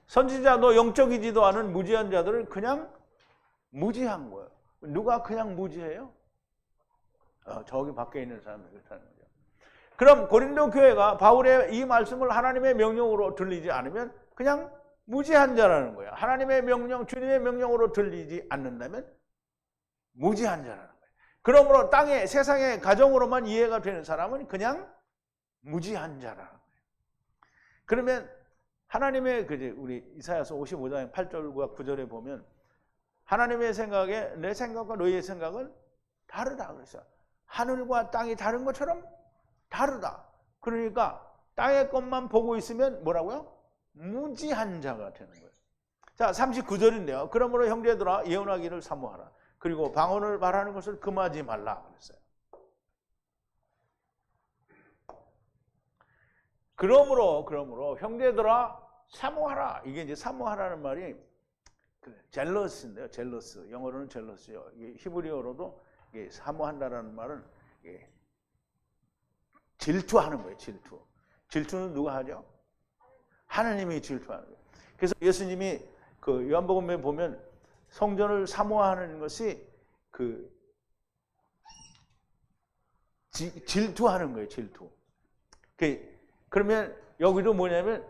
선지자도 영적이지도 않은 무지한 자들은 그냥 무지한 거예요. 누가 그냥 무지해요? 저기 밖에 있는 사람이 그렇다는 거죠. 그럼 고린도 교회가 바울의 이 말씀을 하나님의 명령으로 들리지 않으면 그냥 무지한 자라는 거예요. 하나님의 명령, 주님의 명령으로 들리지 않는다면 무지한 자라는 거예요. 그러므로 땅에, 세상의 가정으로만 이해가 되는 사람은 그냥 무지한 자라는 거예요. 그러면 하나님의 우리 이사야서 55장 8절과 9절에 보면 하나님의 생각에 내 생각과 너희의 생각은 다르다 그랬어요. 하늘과 땅이 다른 것처럼 다르다. 그러니까 땅의 것만 보고 있으면 뭐라고요? 무지한 자가 되는 거예요. 자, 39절인데요. 그러므로 형제들아 예언하기를 사모하라. 그리고 방언을 말하는 것을 금하지 말라 그랬어요. 그러므로 형제들아 사모하라. 이게 이제 사모하라는 말이 젤러스인데요. 젤러스. 영어로는 젤러스요. 히브리어로도 사모한다라는 말은 질투하는 거예요. 질투. 질투는 누가 하죠? 하나님이 질투하는 거예요. 그래서 예수님이 그 요한복음에 보면 성전을 사모하는 것이 질투하는 거예요. 질투. 그러면 여기도 뭐냐면,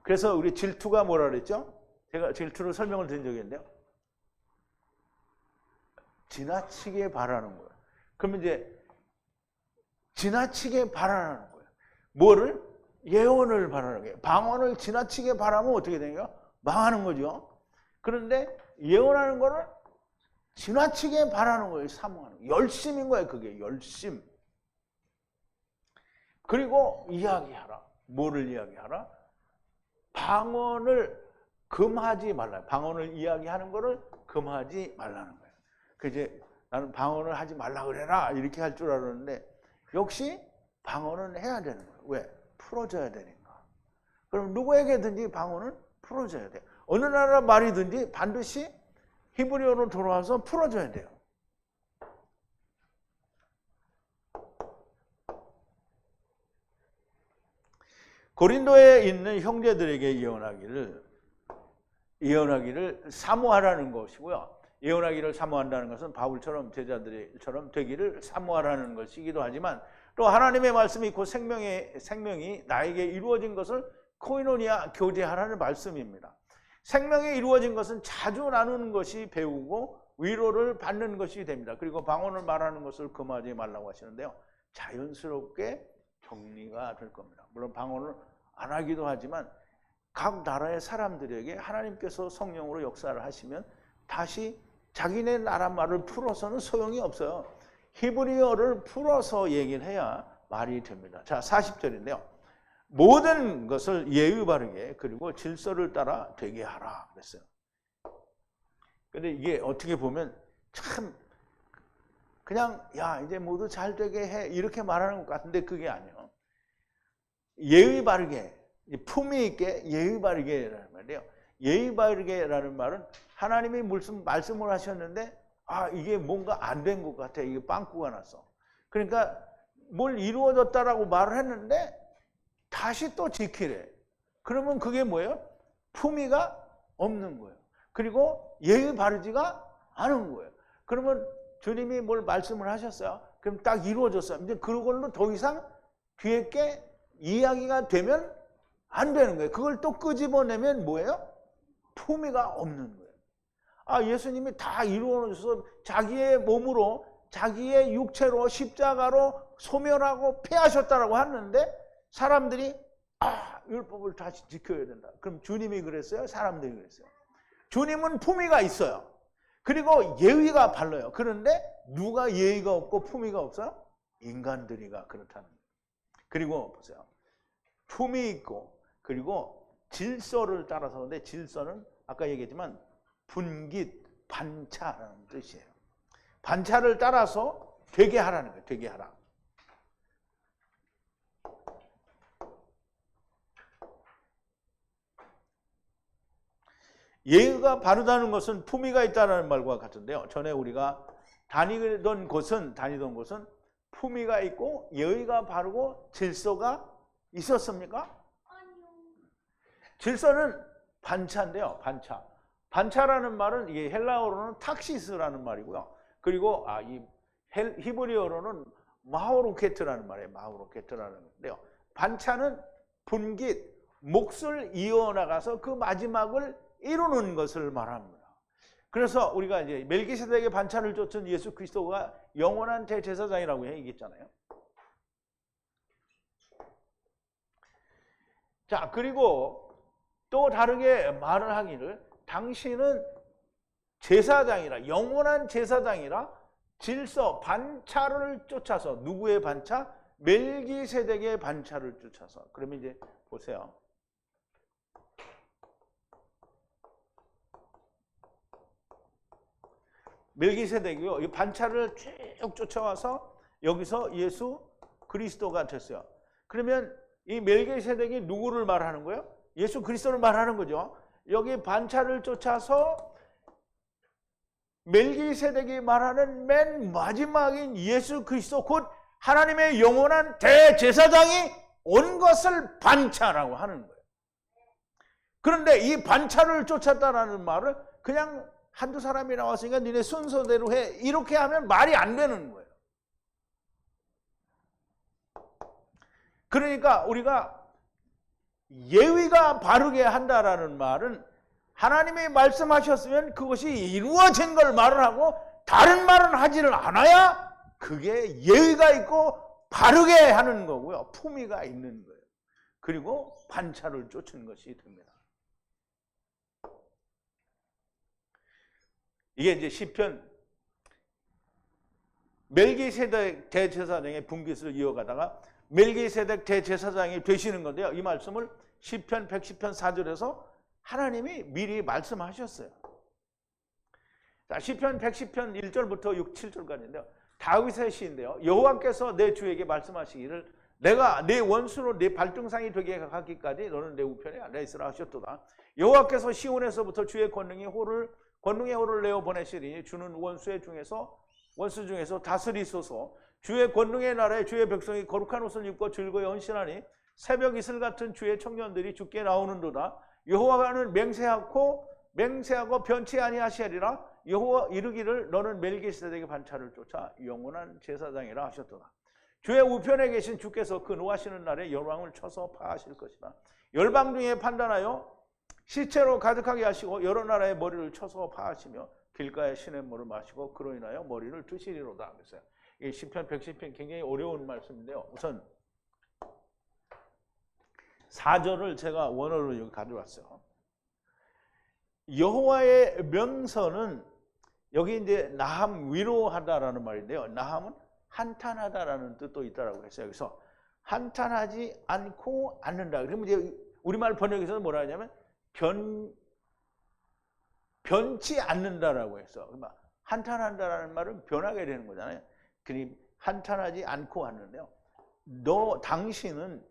그래서 우리 질투가 뭐라 그랬죠? 제가 질투를 설명을 드린 적이 있는데요. 지나치게 바라는 거예요. 그러면 이제 지나치게 바라는 거예요. 뭐를? 예언을 바라는 거예요. 방언을 지나치게 바라면 어떻게 되냐? 망하는 거죠. 그런데 예언하는 거를 지나치게 바라는 거예요. 사모하는 거예요. 열심인 거예요. 그게 열심. 그리고 이야기하라. 뭐를 이야기하라? 방언을 금하지 말라. 방언을 이야기하는 거를 금하지 말라는 거예요. 그 이제 나는 방언을 하지 말라 그래라 이렇게 할 줄 알았는데 역시 방언은 해야 되는 거예요. 왜? 풀어줘야 되니까. 그럼 누구에게든지 방언은 풀어줘야 돼요. 어느 나라 말이든지 반드시 히브리어로 돌아와서 풀어줘야 돼요. 고린도에 있는 형제들에게 예언하기를 사모하라는 것이고요. 예언하기를 사모한다는 것은 바울처럼 제자들처럼 되기를 사모하라는 것이기도 하지만 또 하나님의 말씀이 곧 생명이 나에게 이루어진 것을 코이노니아 교제하라는 말씀입니다. 생명이 이루어진 것은 자주 나누는 것이 배우고 위로를 받는 것이 됩니다. 그리고 방언을 말하는 것을 금하지 말라고 하시는데요. 자연스럽게 정리가 될 겁니다. 물론 방언을 안 하기도 하지만 각 나라의 사람들에게 하나님께서 성령으로 역사를 하시면 다시 자기네 나라 말을 풀어서는 소용이 없어요. 히브리어를 풀어서 얘기를 해야 말이 됩니다. 자, 40절인데요. 모든 것을 예의 바르게 그리고 질서를 따라 되게 하라 그랬어요. 근데 이게 어떻게 보면 참 그냥 야 이제 모두 잘 되게 해 이렇게 말하는 것 같은데 그게 아니에요. 예의 바르게 품위 있게 예의 바르게라는 말이에요. 예의 바르게라는 말은 하나님이 말씀을 하셨는데 아 이게 뭔가 안 된 것 같아. 이게 빵꾸가 났어. 그러니까 뭘 이루어졌다라고 말을 했는데 다시 또 지키래. 그러면 그게 뭐예요? 품위가 없는 거예요. 그리고 예의 바르지가 않은 거예요. 그러면 주님이 뭘 말씀을 하셨어요. 그럼 딱 이루어졌어요. 이제 그걸로 더 이상 뒤에 게 이야기가 되면 안 되는 거예요. 그걸 또 끄집어내면 뭐예요? 품위가 없는 거예요. 아, 예수님이 다 이루어져서 자기의 몸으로, 자기의 육체로 십자가로 소멸하고 폐하셨다라고 하는데 사람들이 율법을 다시 지켜야 된다. 그럼 주님이 그랬어요? 사람들이 그랬어요? 주님은 품위가 있어요. 그리고 예의가 발라요. 그런데 누가 예의가 없고 품위가 없어요? 인간들이가 그렇다는 거예요. 그리고 보세요. 품위 있고 그리고 질서를 따라서 근데 질서는 아까 얘기했지만 분깃, 반차라는 뜻이에요. 반차를 따라서 되게 하라는 거예요. 되게 하라. 예의가 바르다는 것은 품위가 있다는 말과 같은데요. 전에 우리가 다니던 곳은 품위가 있고 예의가 바르고 질서가 있었습니까? 아니요. 질서는 반차인데요. 반차라는 말은 이게 헬라어로는 탁시스라는 말이고요. 그리고 이 히브리어로는 마우로케트라는 말이에요. 마우로케트라는 건데요. 반차는 분깃, 몫을 이어나가서 그 마지막을 이루는 것을 말합니다. 그래서 우리가 이제 멜기세덱의 반차를 쫓은 예수 그리스도가 영원한 대제사장이라고 얘기했잖아요. 자, 그리고 또 다르게 말을 하기를 당신은 제사장이라, 영원한 제사장이라 질서, 반차를 쫓아서 누구의 반차? 멜기세덱의 반차를 쫓아서. 그러면 이제 보세요. 멜기세덱이요. 이 반차를 쭉 쫓아와서 여기서 예수 그리스도가 됐어요. 그러면 이 멜기세덱이 누구를 말하는 거예요? 예수 그리스도를 말하는 거죠. 여기 반차를 쫓아서 멜기세덱이 말하는 맨 마지막인 예수 그리스도 곧 하나님의 영원한 대제사장이 온 것을 반차라고 하는 거예요. 그런데 이 반차를 쫓았다라는 말을 그냥 한두 사람이 나왔으니까 니네 순서대로 해 이렇게 하면 말이 안 되는 거예요. 그러니까 우리가 예의가 바르게 한다라는 말은 하나님이 말씀하셨으면 그것이 이루어진 걸 말을 하고 다른 말은 하지를 않아야 그게 예의가 있고 바르게 하는 거고요. 품위가 있는 거예요. 그리고 반차를 쫓는 것이 됩니다. 이게 이제 시편 멜기세덱 대제사장의 분깃을 이어가다가 멜기세덱 대제사장이 되시는 건데요. 이 말씀을 시편 110편 4절에서 하나님이 미리 말씀하셨어요. 자, 시편 110편 1절부터 6, 7절까지인데요. 다윗의 시인데요. 여호와께서 내 주에게 말씀하시기를 내가 네 원수로 네 발등상이 되게 하기까지 너는 내 우편에 앉아 있으라 하셨도다. 여호와께서 시온에서부터 주의 권능의 호를 내어 보내시리니 주는 원수 중에서 다스리소서. 주의 권능의 나라에 주의 백성이 거룩한 옷을 입고 즐거이 헌신하니 새벽 이슬 같은 주의 청년들이 주께 나오는도다. 여호와는 맹세하고 변치 아니하시리라. 여호와 이르기를 너는 멜기세덱의 반차를 쫓아 영원한 제사장이라 하셨도다. 주의 우편에 계신 주께서 그 노하시는 날에 열왕을 쳐서 파하실 것이다. 열방 중에 판단하여 시체로 가득하게 하시고 여러 나라의 머리를 쳐서 파하시며 길가에 시냇물을 마시고 그로 인하여 머리를 드시리로다. 그래서 이 시편 110편 굉장히 어려운 말씀인데요. 우선 4절을 제가 원어로 여기 가져왔어요. 여호와의 명서는 여기 이제 나함 위로하다라는 말인데요. 나함은 한탄하다라는 뜻도 있다라고 했어요. 그래서 한탄하지 않고 않는다. 그러면 이제 우리말 번역에서는 뭐라 하냐면 변치 않는다라고 해서 한탄한다라는 말은 변하게 되는 거잖아요. 그러니 한탄하지 않고 않는데요. 당신은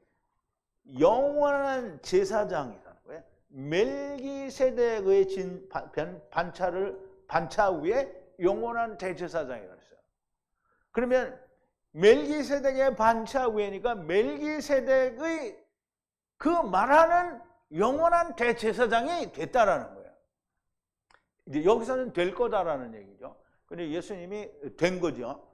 영원한 제사장이라는 거예요. 멜기세덱의 반차 위에 영원한 대제사장이라고 했어요. 그러면 멜기세덱의 반차 위에니까 멜기세덱의 그 말하는 영원한 대제사장이 됐다라는 거예요. 이제 여기서는 될 거다라는 얘기죠. 근데 예수님이 된 거죠.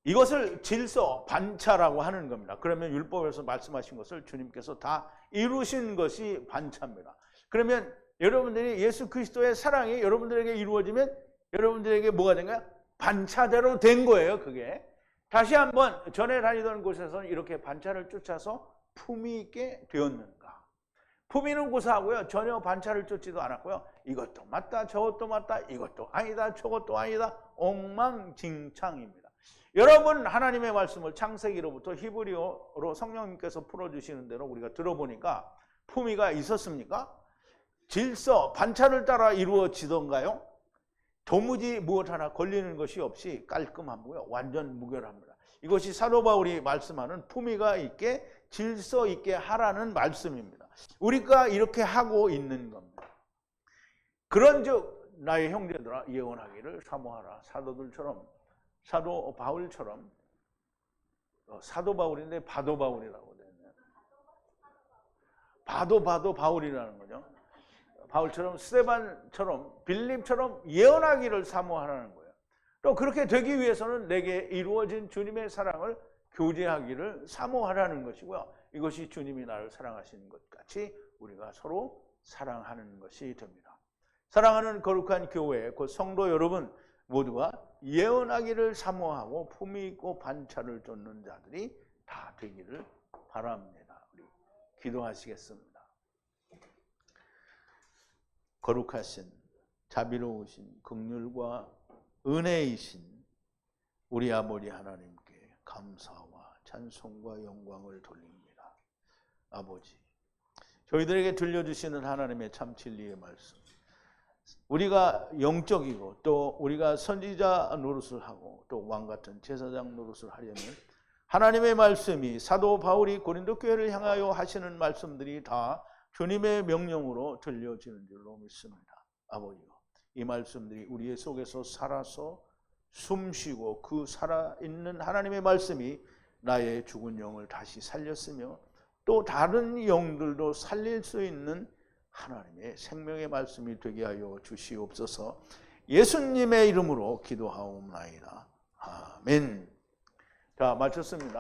이것을 질서, 반차라고 하는 겁니다. 그러면 율법에서 말씀하신 것을 주님께서 다 이루신 것이 반차입니다. 그러면 여러분들이 예수 그리스도의 사랑이 여러분들에게 이루어지면 여러분들에게 뭐가 된가요? 반차대로 된 거예요, 그게. 다시 한번 전에 다니던 곳에서는 이렇게 반차를 쫓아서 품위 있게 되었는가? 품위는 고사하고요. 전혀 반차를 쫓지도 않았고요. 이것도 맞다, 저것도 맞다, 이것도 아니다, 저것도 아니다. 엉망진창입니다. 여러분 하나님의 말씀을 창세기로부터 히브리어로 성령님께서 풀어주시는 대로 우리가 들어보니까 품위가 있었습니까? 질서, 반차를 따라 이루어지던가요? 도무지 무엇 하나 걸리는 것이 없이 깔끔하고요. 완전 무결합니다. 이것이 사도 바울이 말씀하는 품위가 있게 질서 있게 하라는 말씀입니다. 우리가 이렇게 하고 있는 겁니다. 그런즉 나의 형제들아 예언하기를 사모하라. 사도 바울처럼 사도 바울인데 바도 바울이라고 되네요. 바도 바울이라는 거죠. 바울처럼 스데반처럼 빌립처럼 예언하기를 사모하라는 거예요. 또 그렇게 되기 위해서는 내게 이루어진 주님의 사랑을 교제하기를 사모하라는 것이고요. 이것이 주님이 나를 사랑하시는 것 같이 우리가 서로 사랑하는 것이 됩니다. 사랑하는 거룩한 교회, 그 성도 여러분 모두가 예언하기를 사모하고 품위 있고 반차를 쫓는 자들이 다 되기를 바랍니다. 우리 기도하시겠습니다. 거룩하신 자비로우신 긍휼과 은혜이신 우리 아버지 하나님께 감사와 찬송과 영광을 돌립니다. 아버지, 저희들에게 들려주시는 하나님의 참 진리의 말씀, 우리가 영적이고 또 우리가 선지자 노릇을 하고 또 왕같은 제사장 노릇을 하려면 하나님의 말씀이 사도 바울이 고린도 교회를 향하여 하시는 말씀들이 다 주님의 명령으로 들려지는 줄로 믿습니다. 아버지요, 이 말씀들이 우리의 속에서 살아서 숨쉬고 그 살아있는 하나님의 말씀이 나의 죽은 영을 다시 살렸으며 또 다른 영들도 살릴 수 있는 하나님의 생명의 말씀이 되게 하여 주시옵소서. 예수님의 이름으로 기도하옵나이다. 아멘. 자, 마쳤습니다.